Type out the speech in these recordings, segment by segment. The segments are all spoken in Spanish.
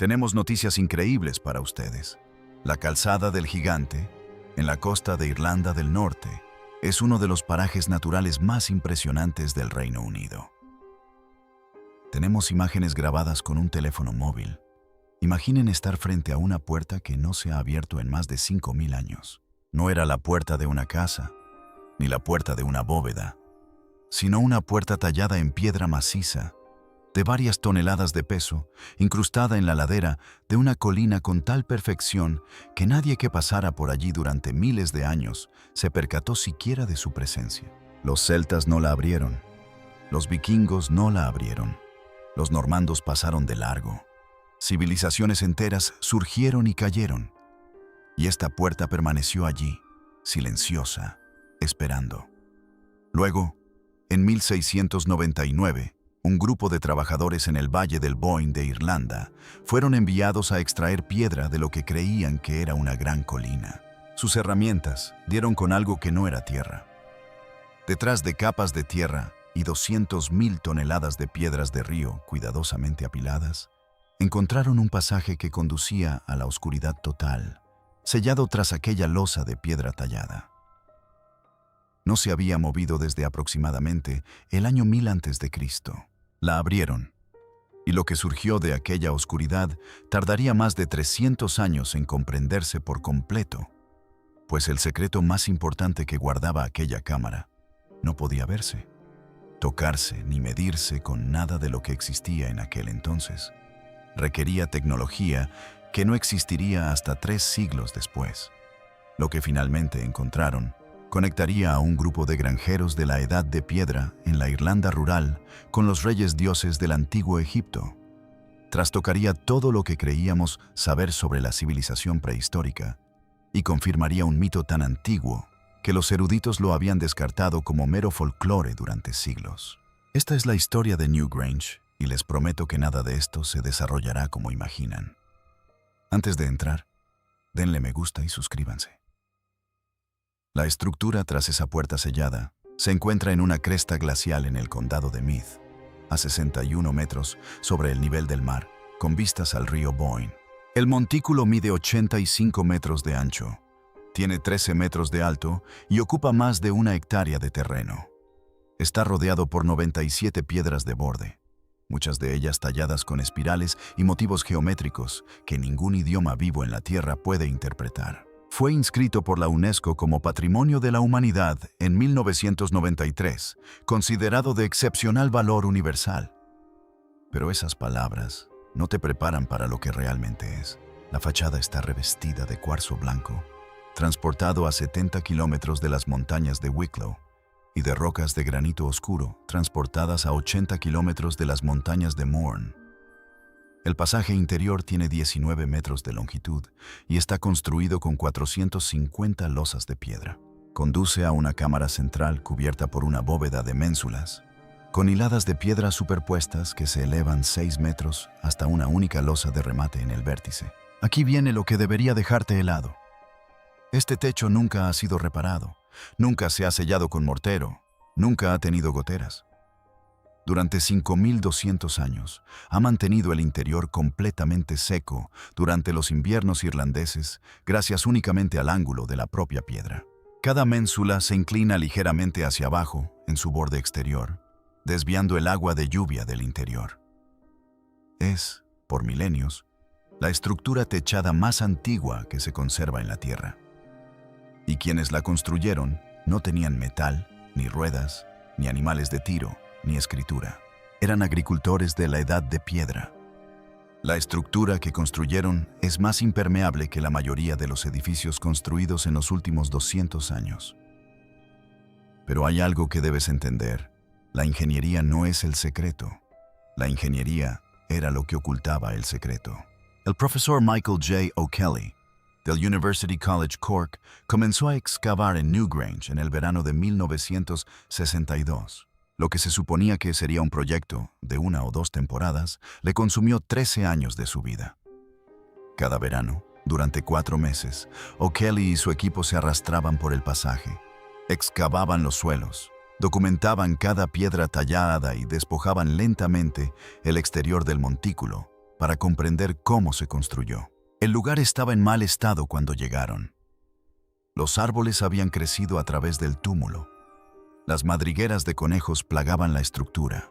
Tenemos noticias increíbles para ustedes. La Calzada del Gigante, en la costa de Irlanda del Norte, es uno de los parajes naturales más impresionantes del Reino Unido. Tenemos imágenes grabadas con un teléfono móvil. Imaginen estar frente a una puerta que no se ha abierto en más de 5.000 años. No era la puerta de una casa, ni la puerta de una bóveda, sino una puerta tallada en piedra maciza, de varias toneladas de peso, incrustada en la ladera de una colina con tal perfección que nadie que pasara por allí durante miles de años se percató siquiera de su presencia. Los celtas no la abrieron, los vikingos no la abrieron, los normandos pasaron de largo. Civilizaciones enteras surgieron y cayeron, y esta puerta permaneció allí, silenciosa, esperando. Luego, en 1699, un grupo de trabajadores en el Valle del Boyne de Irlanda fueron enviados a extraer piedra de lo que creían que era una gran colina. Sus herramientas dieron con algo que no era tierra. Detrás de capas de tierra y 200.000 toneladas de piedras de río cuidadosamente apiladas, encontraron un pasaje que conducía a la oscuridad total, sellado tras aquella losa de piedra tallada. No se había movido desde aproximadamente el año 1000 a.C. La abrieron, y lo que surgió de aquella oscuridad tardaría más de 300 años en comprenderse por completo, pues el secreto más importante que guardaba aquella cámara no podía verse, tocarse ni medirse con nada de lo que existía en aquel entonces. Requería tecnología que no existiría hasta 3 siglos después. Lo que finalmente encontraron conectaría a un grupo de granjeros de la Edad de Piedra en la Irlanda rural con los reyes dioses del antiguo Egipto. Trastocaría todo lo que creíamos saber sobre la civilización prehistórica y confirmaría un mito tan antiguo que los eruditos lo habían descartado como mero folclore durante siglos. Esta es la historia de Newgrange y les prometo que nada de esto se desarrollará como imaginan. Antes de entrar, denle me gusta y suscríbanse. La estructura tras esa puerta sellada se encuentra en una cresta glacial en el condado de Meath, a 61 metros sobre el nivel del mar, con vistas al río Boyne. El montículo mide 85 metros de ancho, tiene 13 metros de alto y ocupa más de 1 hectárea de terreno. Está rodeado por 97 piedras de borde, muchas de ellas talladas con espirales y motivos geométricos que ningún idioma vivo en la Tierra puede interpretar. Fue inscrito por la UNESCO como Patrimonio de la Humanidad en 1993, considerado de excepcional valor universal. Pero esas palabras no te preparan para lo que realmente es. La fachada está revestida de cuarzo blanco, transportado a 70 kilómetros de las montañas de Wicklow, y de rocas de granito oscuro, transportadas a 80 kilómetros de las montañas de Mourne. El pasaje interior tiene 19 metros de longitud y está construido con 450 losas de piedra. Conduce a una cámara central cubierta por una bóveda de ménsulas, con hiladas de piedra superpuestas que se elevan 6 metros hasta una única losa de remate en el vértice. Aquí viene lo que debería dejarte helado. Este techo nunca ha sido reparado, nunca se ha sellado con mortero, nunca ha tenido goteras. Durante 5.200 años, ha mantenido el interior completamente seco durante los inviernos irlandeses, gracias únicamente al ángulo de la propia piedra. Cada ménsula se inclina ligeramente hacia abajo, en su borde exterior, desviando el agua de lluvia del interior. Es, por milenios, la estructura techada más antigua que se conserva en la Tierra. Y quienes la construyeron no tenían metal, ni ruedas, ni animales de tiro, ni escritura. Eran agricultores de la Edad de Piedra. La estructura que construyeron es más impermeable que la mayoría de los edificios construidos en los últimos 200 años. Pero hay algo que debes entender. La ingeniería no es el secreto. La ingeniería era lo que ocultaba el secreto. El profesor Michael J. O'Kelly, del University College Cork, comenzó a excavar en Newgrange en el verano de 1962. Lo que se suponía que sería un proyecto de 1 o 2 temporadas, le consumió 13 años de su vida. Cada verano, durante 4 meses, O'Kelly y su equipo se arrastraban por el pasaje, excavaban los suelos, documentaban cada piedra tallada y despojaban lentamente el exterior del montículo para comprender cómo se construyó. El lugar estaba en mal estado cuando llegaron. Los árboles habían crecido a través del túmulo. Las madrigueras de conejos plagaban la estructura.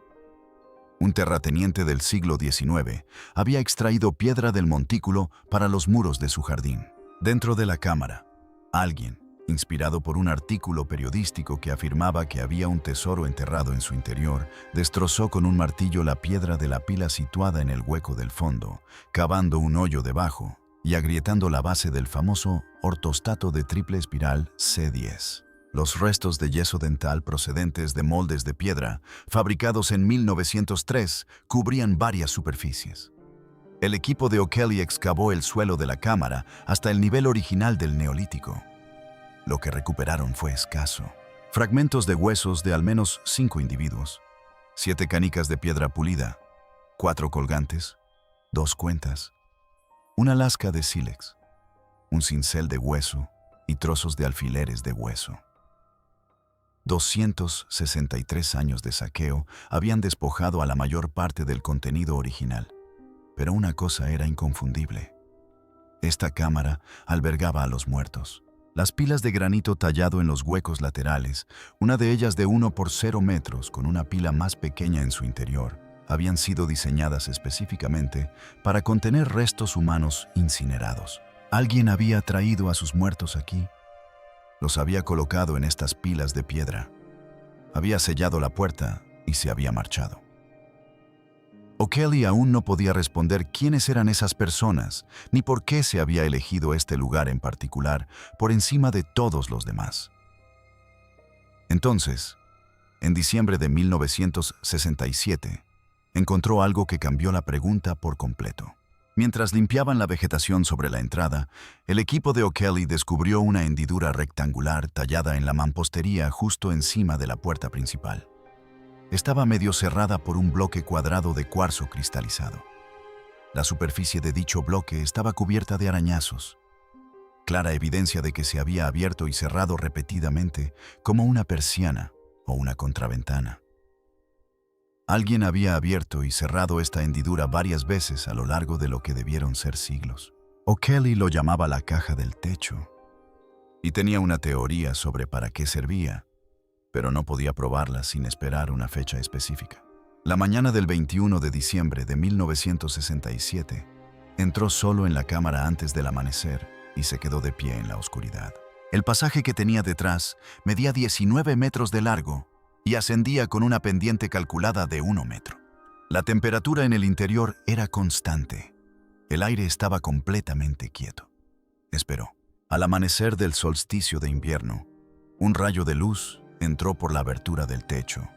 Un terrateniente del siglo XIX había extraído piedra del montículo para los muros de su jardín. Dentro de la cámara, alguien, inspirado por un artículo periodístico que afirmaba que había un tesoro enterrado en su interior, destrozó con un martillo la piedra de la pila situada en el hueco del fondo, cavando un hoyo debajo y agrietando la base del famoso ortostato de triple espiral C10. Los restos de yeso dental procedentes de moldes de piedra, fabricados en 1903, cubrían varias superficies. El equipo de O'Kelly excavó el suelo de la cámara hasta el nivel original del Neolítico. Lo que recuperaron fue escaso. Fragmentos de huesos de al menos 5 individuos, 7 canicas de piedra pulida, 4 colgantes, 2 cuentas, una lasca de sílex, un cincel de hueso y trozos de alfileres de hueso. 263 años de saqueo habían despojado a la mayor parte del contenido original, pero una cosa era inconfundible. Esta cámara albergaba a los muertos. Las pilas de granito tallado en los huecos laterales, una de ellas de 1 por 0 metros con una pila más pequeña en su interior, habían sido diseñadas específicamente para contener restos humanos incinerados. Alguien había traído a sus muertos aquí. Los había colocado en estas pilas de piedra. Había sellado la puerta y se había marchado. O'Kelly aún no podía responder quiénes eran esas personas, ni por qué se había elegido este lugar en particular por encima de todos los demás. Entonces, en diciembre de 1967, encontró algo que cambió la pregunta por completo. Mientras limpiaban la vegetación sobre la entrada, el equipo de O'Kelly descubrió una hendidura rectangular tallada en la mampostería justo encima de la puerta principal. Estaba medio cerrada por un bloque cuadrado de cuarzo cristalizado. La superficie de dicho bloque estaba cubierta de arañazos, clara evidencia de que se había abierto y cerrado repetidamente como una persiana o una contraventana. Alguien había abierto y cerrado esta hendidura varias veces a lo largo de lo que debieron ser siglos. O'Kelly lo llamaba la caja del techo y tenía una teoría sobre para qué servía, pero no podía probarla sin esperar una fecha específica. La mañana del 21 de diciembre de 1967, entró solo en la cámara antes del amanecer y se quedó de pie en la oscuridad. El pasaje que tenía detrás medía 19 metros de largo y ascendía con una pendiente calculada de 1 metro. La temperatura en el interior era constante. El aire estaba completamente quieto. Esperó. Al amanecer del solsticio de invierno, un rayo de luz entró por la abertura del techo.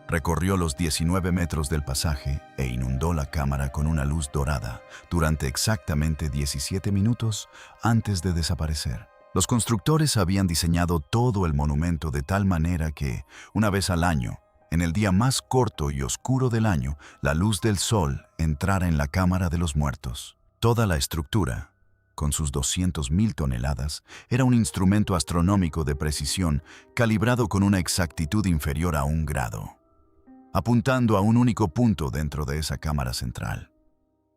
Recorrió los 19 metros del pasaje e inundó la cámara con una luz dorada durante exactamente 17 minutos antes de desaparecer. Los constructores habían diseñado todo el monumento de tal manera que, una vez al año, en el día más corto y oscuro del año, la luz del sol entrara en la cámara de los muertos. Toda la estructura, con sus 200.000 toneladas, era un instrumento astronómico de precisión calibrado con una exactitud inferior a 1 grado, apuntando a un único punto dentro de esa cámara central.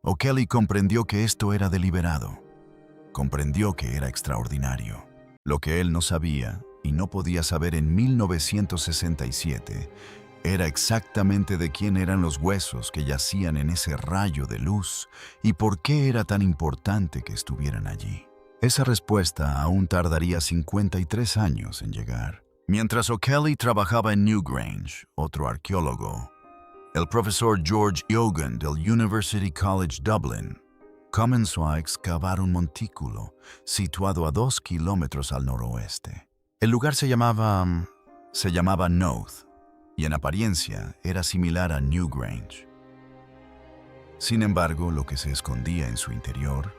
O'Kelly comprendió que esto era deliberado. Comprendió que era extraordinario. Lo que él no sabía y no podía saber en 1967 era exactamente de quién eran los huesos que yacían en ese rayo de luz y por qué era tan importante que estuvieran allí. Esa respuesta aún tardaría 53 años en llegar. Mientras O'Kelly trabajaba en Newgrange, otro arqueólogo, el profesor George Yogan del University College Dublin, comenzó a excavar un montículo situado a 2 kilómetros al noroeste. El lugar se llamaba Knowth y en apariencia era similar a Newgrange. Sin embargo, lo que se escondía en su interior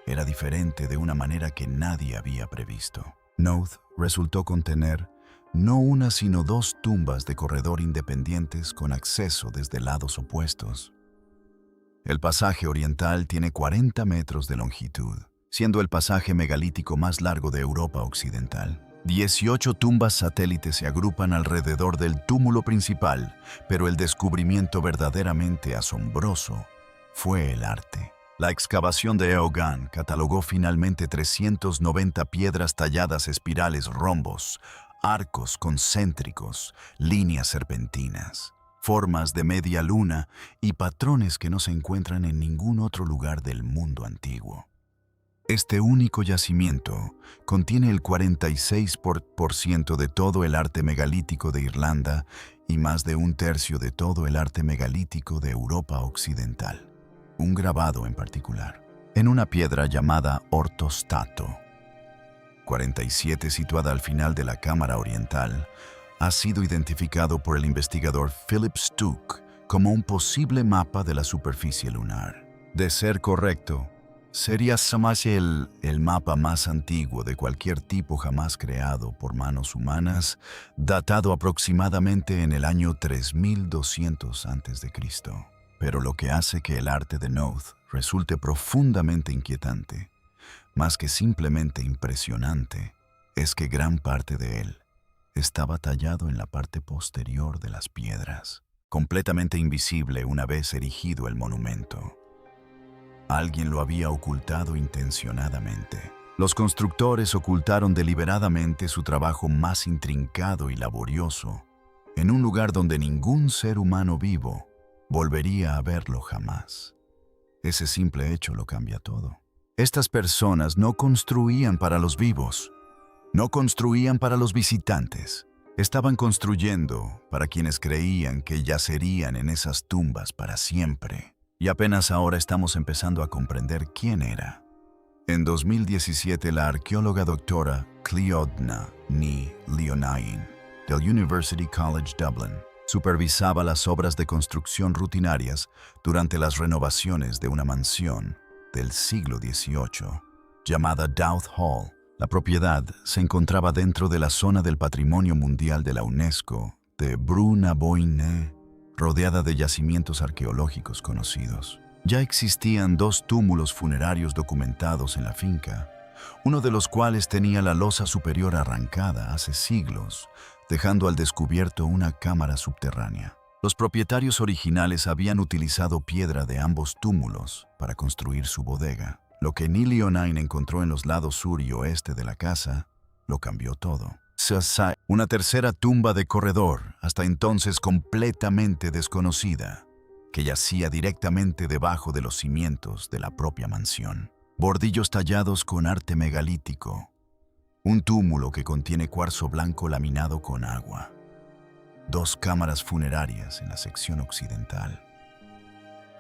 era diferente de una manera que nadie había previsto. Knowth resultó contener no una sino 2 tumbas de corredor independientes con acceso desde lados opuestos. El pasaje oriental tiene 40 metros de longitud, siendo el pasaje megalítico más largo de Europa Occidental. 18 tumbas satélites se agrupan alrededor del túmulo principal, pero el descubrimiento verdaderamente asombroso fue el arte. La excavación de Eogan catalogó finalmente 390 piedras talladas, espirales, rombos, arcos concéntricos, líneas serpentinas, formas de media luna y patrones que no se encuentran en ningún otro lugar del mundo antiguo. Este único yacimiento contiene el 46% de todo el arte megalítico de Irlanda y más de un tercio de todo el arte megalítico de Europa Occidental. Un grabado en particular, en una piedra llamada ortostato, 47 situada al final de la cámara oriental, ha sido identificado por el investigador Philip Stuck como un posible mapa de la superficie lunar. De ser correcto, sería el mapa más antiguo de cualquier tipo jamás creado por manos humanas, datado aproximadamente en el año 3200 a.C. Pero lo que hace que el arte de Noth resulte profundamente inquietante, más que simplemente impresionante, es que gran parte de él estaba tallado en la parte posterior de las piedras, completamente invisible una vez erigido el monumento. Alguien lo había ocultado intencionadamente. Los constructores ocultaron deliberadamente su trabajo más intrincado y laborioso en un lugar donde ningún ser humano vivo volvería a verlo jamás. Ese simple hecho lo cambia todo. Estas personas no construían para los vivos, no construían para los visitantes. Estaban construyendo para quienes creían que yacerían en esas tumbas para siempre. Y apenas ahora estamos empezando a comprender quién era. En 2017, la arqueóloga doctora Cleodna Ní Leonain, del University College Dublin, supervisaba las obras de construcción rutinarias durante las renovaciones de una mansión del siglo XVIII, llamada Douth Hall. La propiedad se encontraba dentro de la zona del Patrimonio Mundial de la UNESCO de Brú-na-Bóinne, rodeada de yacimientos arqueológicos conocidos. Ya existían 2 túmulos funerarios documentados en la finca, uno de los cuales tenía la losa superior arrancada hace siglos, dejando al descubierto una cámara subterránea. Los propietarios originales habían utilizado piedra de ambos túmulos para construir su bodega. Lo que Ní Leonain encontró en los lados sur y oeste de la casa lo cambió todo. Una tercera tumba de corredor, hasta entonces completamente desconocida, que yacía directamente debajo de los cimientos de la propia mansión. Bordillos tallados con arte megalítico. Un túmulo que contiene cuarzo blanco laminado con agua. 2 cámaras funerarias en la sección occidental.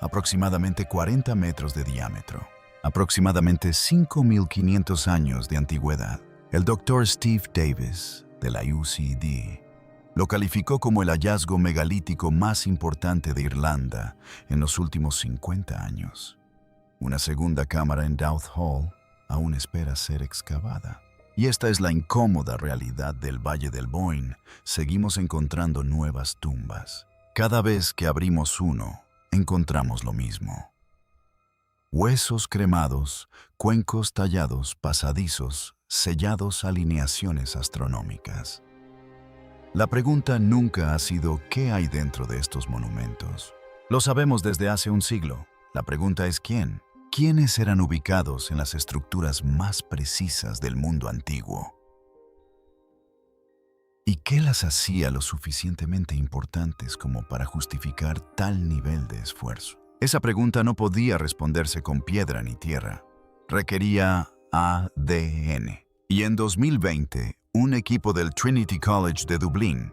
Aproximadamente 40 metros de diámetro. Aproximadamente 5.500 años de antigüedad. El Dr. Steve Davis, de la UCD, lo calificó como el hallazgo megalítico más importante de Irlanda en los últimos 50 años. Una segunda cámara en Douth Hall aún espera ser excavada. Y esta es la incómoda realidad del Valle del Boyne. Seguimos encontrando nuevas tumbas. Cada vez que abrimos uno, encontramos lo mismo. Huesos cremados, cuencos tallados, pasadizos, sellados, alineaciones astronómicas. La pregunta nunca ha sido ¿qué hay dentro de estos monumentos? Lo sabemos desde hace un siglo. La pregunta es ¿quién? ¿Quiénes eran ubicados en las estructuras más precisas del mundo antiguo? ¿Y qué las hacía lo suficientemente importantes como para justificar tal nivel de esfuerzo? Esa pregunta no podía responderse con piedra ni tierra. Requería ADN. Y en 2020, un equipo del Trinity College de Dublín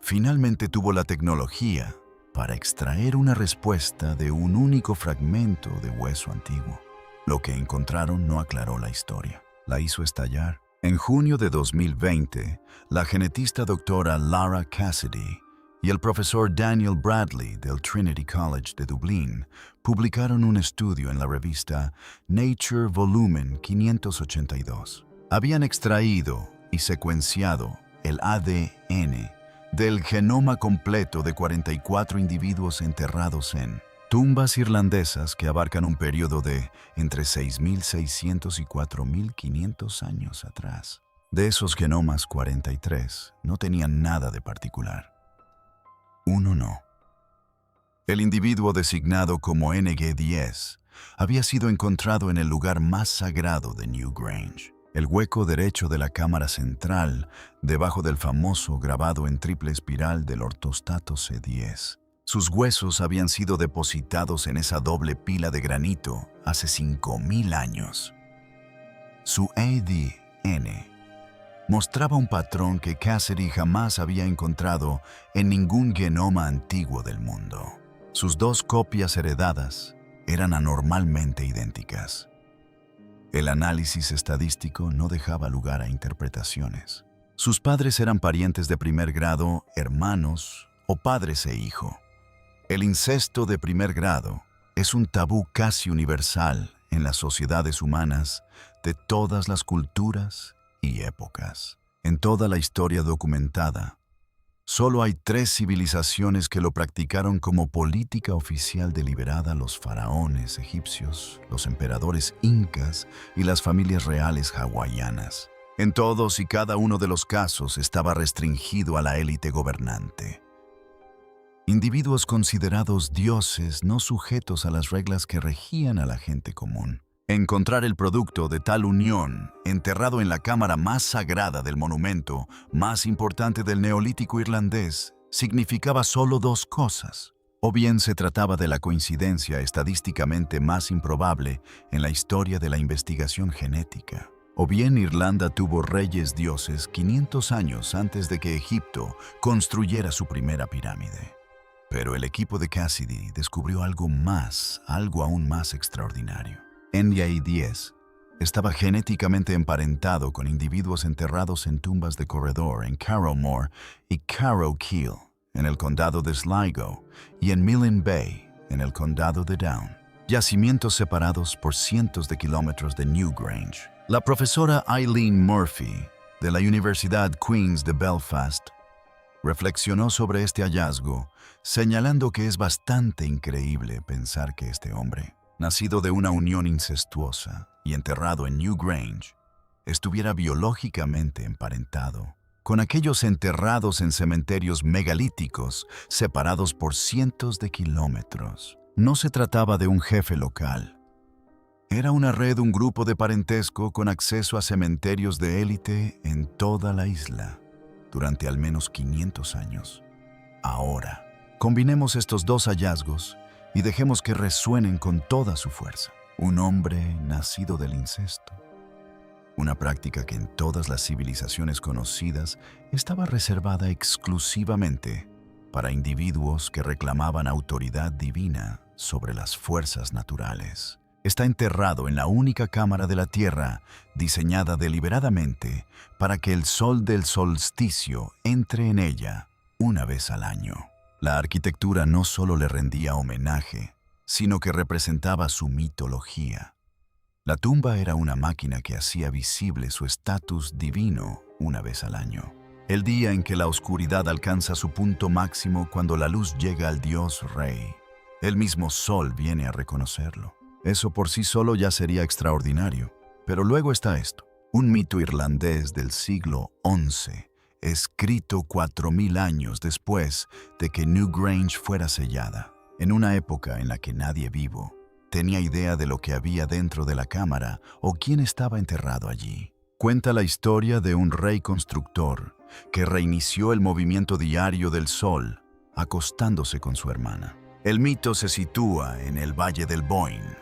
finalmente tuvo la tecnología para extraer una respuesta de un único fragmento de hueso antiguo. Lo que encontraron no aclaró la historia, la hizo estallar. En junio de 2020, la genetista doctora Lara Cassidy y el profesor Daniel Bradley del Trinity College de Dublín publicaron un estudio en la revista Nature Volumen 582. Habían extraído y secuenciado el ADN del genoma completo de 44 individuos enterrados en tumbas irlandesas que abarcan un periodo de entre 6.600 y 4.500 años atrás. De esos genomas, 43 no tenían nada de particular. Uno no. El individuo designado como NG-10 había sido encontrado en el lugar más sagrado de Newgrange, el hueco derecho de la cámara central, debajo del famoso grabado en triple espiral del ortostato C10. Sus huesos habían sido depositados en esa doble pila de granito hace 5.000 años. Su ADN mostraba un patrón que Cassidy jamás había encontrado en ningún genoma antiguo del mundo. Sus dos copias heredadas eran anormalmente idénticas. El análisis estadístico no dejaba lugar a interpretaciones. Sus padres eran parientes de primer grado, hermanos o padres e hijo. El incesto de primer grado es un tabú casi universal en las sociedades humanas de todas las culturas y épocas. En toda la historia documentada, solo hay 3 civilizaciones que lo practicaron como política oficial deliberada: los faraones egipcios, los emperadores incas y las familias reales hawaianas. En todos y cada uno de los casos estaba restringido a la élite gobernante. Individuos considerados dioses no sujetos a las reglas que regían a la gente común. Encontrar el producto de tal unión enterrado en la cámara más sagrada del monumento más importante del Neolítico irlandés significaba solo 2 cosas. O bien se trataba de la coincidencia estadísticamente más improbable en la historia de la investigación genética, o bien Irlanda tuvo reyes dioses 500 años antes de que Egipto construyera su primera pirámide. Pero el equipo de Cassidy descubrió algo aún más extraordinario. NG-10 estaba genéticamente emparentado con individuos enterrados en tumbas de corredor en Carrowmore y Carrowkeel, en el condado de Sligo, y en Milne Bay, en el condado de Down, yacimientos separados por cientos de kilómetros de Newgrange. La profesora Eileen Murphy, de la Universidad Queen's de Belfast, reflexionó sobre este hallazgo, señalando que es bastante increíble pensar que este hombre, nacido de una unión incestuosa y enterrado en Newgrange, estuviera biológicamente emparentado con aquellos enterrados en cementerios megalíticos separados por cientos de kilómetros. No se trataba de un jefe local. Era una red, un grupo de parentesco con acceso a cementerios de élite en toda la isla durante al menos 500 años. Ahora, combinemos estos 2 hallazgos y dejemos que resuenen con toda su fuerza. Un hombre nacido del incesto. Una práctica que en todas las civilizaciones conocidas estaba reservada exclusivamente para individuos que reclamaban autoridad divina sobre las fuerzas naturales. Está enterrado en la única cámara de la Tierra diseñada deliberadamente para que el sol del solsticio entre en ella una vez al año. La arquitectura no solo le rendía homenaje, sino que representaba su mitología. La tumba era una máquina que hacía visible su estatus divino una vez al año. El día en que la oscuridad alcanza su punto máximo cuando la luz llega al dios rey. El mismo sol viene a reconocerlo. Eso por sí solo ya sería extraordinario. Pero luego está esto, un mito irlandés del siglo XI, escrito 4.000 años después de que Newgrange fuera sellada, en una época en la que nadie vivo tenía idea de lo que había dentro de la cámara o quién estaba enterrado allí. Cuenta la historia de un rey constructor que reinició el movimiento diario del sol acostándose con su hermana. El mito se sitúa en el Valle del Boyne.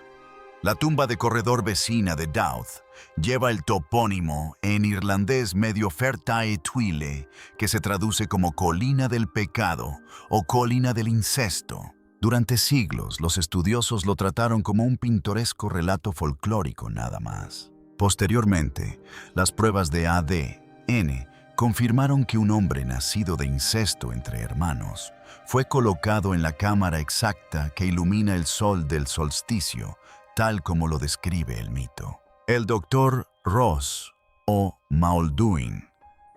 La tumba de corredor vecina de Douth lleva el topónimo en irlandés medio Fertae Tuile, que se traduce como colina del pecado o colina del incesto. Durante siglos, los estudiosos lo trataron como un pintoresco relato folclórico nada más. Posteriormente, las pruebas de ADN confirmaron que un hombre nacido de incesto entre hermanos fue colocado en la cámara exacta que ilumina el sol del solsticio, tal como lo describe el mito. El doctor Ross O. Muldoon,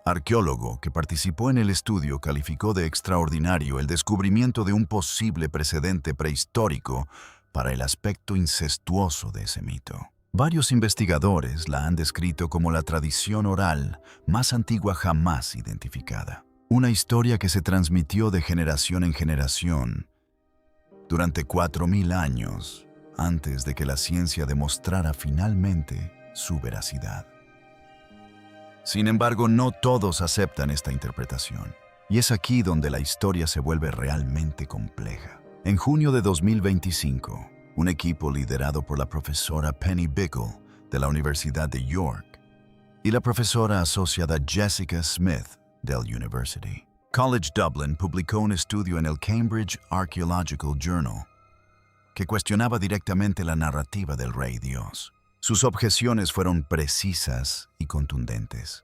arqueólogo que participó en el estudio, calificó de extraordinario el descubrimiento de un posible precedente prehistórico para el aspecto incestuoso de ese mito. Varios investigadores la han descrito como la tradición oral más antigua jamás identificada. Una historia que se transmitió de generación en generación durante 4000 años antes de que la ciencia demostrara finalmente su veracidad. Sin embargo, no todos aceptan esta interpretación, y es aquí donde la historia se vuelve realmente compleja. En junio de 2025, un equipo liderado por la profesora Penny Bickle de la Universidad de York y la profesora asociada Jessica Smith del University College Dublin publicó un estudio en el Cambridge Archaeological Journal que cuestionaba directamente la narrativa del Rey Dios. Sus objeciones fueron precisas y contundentes.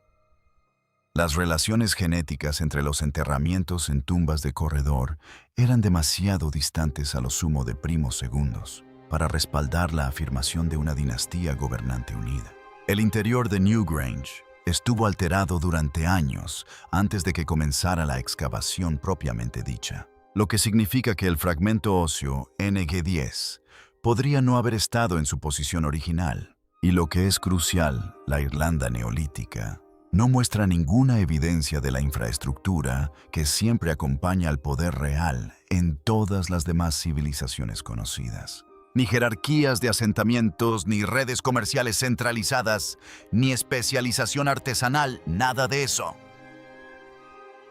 Las relaciones genéticas entre los enterramientos en tumbas de corredor eran demasiado distantes a lo sumo de primos segundos para respaldar la afirmación de una dinastía gobernante unida. El interior de Newgrange estuvo alterado durante años antes de que comenzara la excavación propiamente dicha, lo que significa que el fragmento óseo NG10 podría no haber estado en su posición original. Y lo que es crucial, la Irlanda neolítica no muestra ninguna evidencia de la infraestructura que siempre acompaña al poder real en todas las demás civilizaciones conocidas. Ni jerarquías de asentamientos, ni redes comerciales centralizadas, ni especialización artesanal, nada de eso.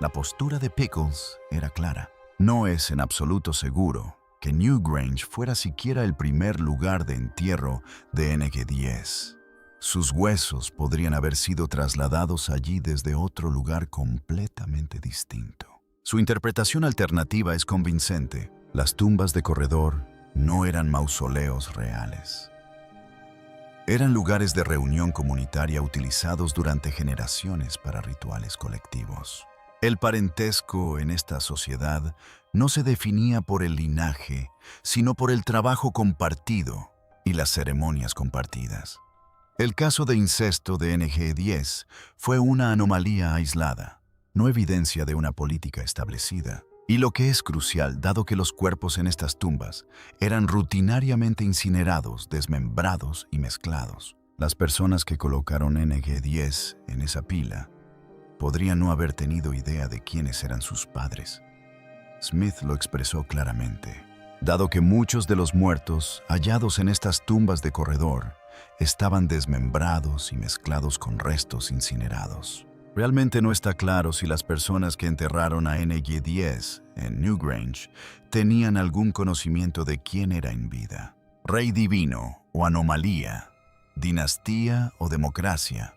La postura de Pickles era clara. No es en absoluto seguro que Newgrange fuera siquiera el primer lugar de entierro de NG10. Sus huesos podrían haber sido trasladados allí desde otro lugar completamente distinto. Su interpretación alternativa es convincente. Las tumbas de corredor no eran mausoleos reales. Eran lugares de reunión comunitaria utilizados durante generaciones para rituales colectivos. El parentesco en esta sociedad no se definía por el linaje, sino por el trabajo compartido y las ceremonias compartidas. El caso de incesto de NG10 fue una anomalía aislada, no evidencia de una política establecida. Y lo que es crucial, dado que los cuerpos en estas tumbas eran rutinariamente incinerados, desmembrados y mezclados. Las personas que colocaron NG10 en esa pila podrían no haber tenido idea de quiénes eran sus padres. Smith lo expresó claramente. Dado que muchos de los muertos hallados en estas tumbas de corredor estaban desmembrados y mezclados con restos incinerados. Realmente no está claro si las personas que enterraron a NG10 en Newgrange tenían algún conocimiento de quién era en vida. Rey divino o anomalía, dinastía o democracia.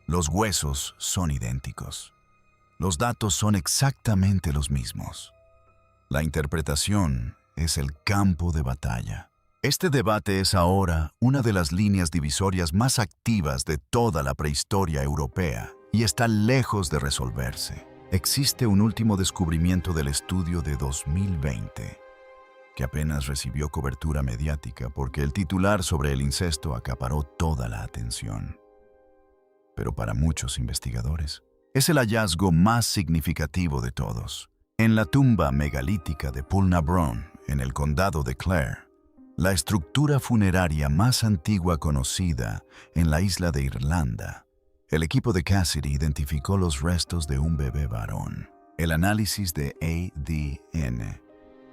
Los huesos son idénticos. Los datos son exactamente los mismos. La interpretación es el campo de batalla. Este debate es ahora una de las líneas divisorias más activas de toda la prehistoria europea y está lejos de resolverse. Existe un último descubrimiento del estudio de 2020, que apenas recibió cobertura mediática porque el titular sobre el incesto acaparó toda la atención. Pero para muchos investigadores, es el hallazgo más significativo de todos. En la tumba megalítica de Pulnabron, en el condado de Clare, la estructura funeraria más antigua conocida en la isla de Irlanda, el equipo de Cassidy identificó los restos de un bebé varón. El análisis de ADN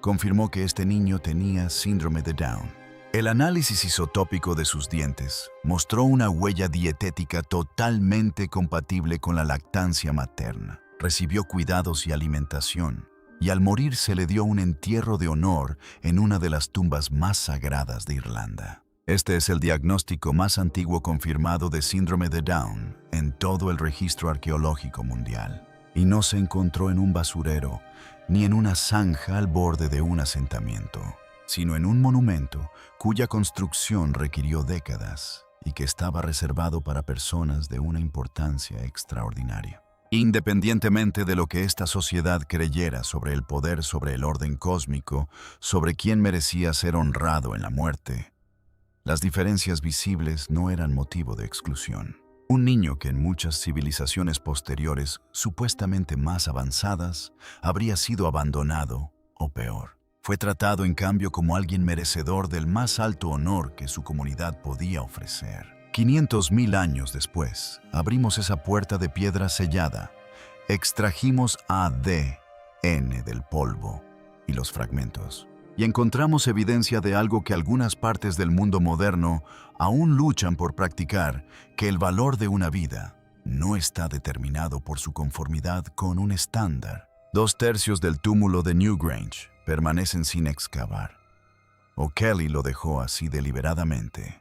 confirmó que este niño tenía síndrome de Down. El análisis isotópico de sus dientes mostró una huella dietética totalmente compatible con la lactancia materna. Recibió cuidados y alimentación, y al morir se le dio un entierro de honor en una de las tumbas más sagradas de Irlanda. Este es el diagnóstico más antiguo confirmado de síndrome de Down en todo el registro arqueológico mundial, y no se encontró en un basurero ni en una zanja al borde de un asentamiento, sino en un monumento cuya construcción requirió décadas y que estaba reservado para personas de una importancia extraordinaria. Independientemente de lo que esta sociedad creyera sobre el poder sobre el orden cósmico, sobre quién merecía ser honrado en la muerte, las diferencias visibles no eran motivo de exclusión. Un niño que en muchas civilizaciones posteriores, supuestamente más avanzadas, habría sido abandonado o peor. Fue tratado en cambio como alguien merecedor del más alto honor que su comunidad podía ofrecer. 500.000 años después, abrimos esa puerta de piedra sellada, extrajimos ADN del polvo y los fragmentos. y encontramos evidencia de algo que algunas partes del mundo moderno aún luchan por practicar, que el valor de una vida no está determinado por su conformidad con un estándar. 2/3 del túmulo de Newgrange permanecen sin excavar. O'Kelly lo dejó así deliberadamente.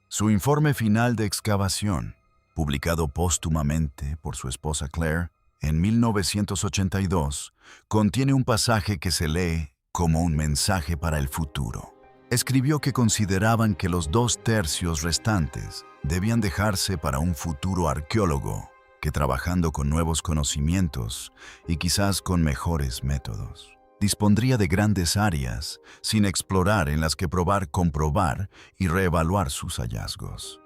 Su informe final de excavación, publicado póstumamente por su esposa Claire en 1982, contiene un pasaje que se lee como un mensaje para el futuro. Escribió que consideraban que los 2/3 restantes debían dejarse para un futuro arqueólogo que, trabajando con nuevos conocimientos y quizás con mejores métodos, dispondría de grandes áreas sin explorar en las que probar, comprobar y reevaluar sus hallazgos.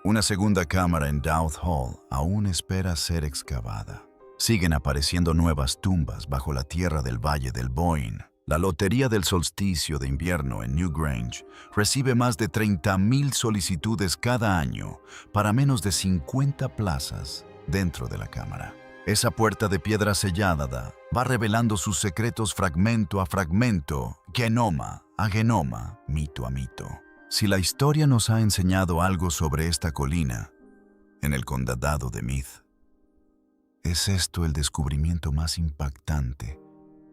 Una segunda cámara en Dowd Hall aún espera ser excavada. Siguen apareciendo nuevas tumbas bajo la tierra del Valle del Boyne. La lotería del solsticio de invierno en Newgrange recibe más de 30,000 solicitudes cada año para menos de 50 plazas dentro de la cámara. Esa puerta de piedra sellada va revelando sus secretos fragmento a fragmento, genoma a genoma, mito a mito. Si la historia nos ha enseñado algo sobre esta colina, en el condado de Meath, es esto el descubrimiento más impactante.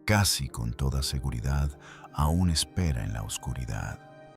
Casi con toda seguridad, aún espera en la oscuridad.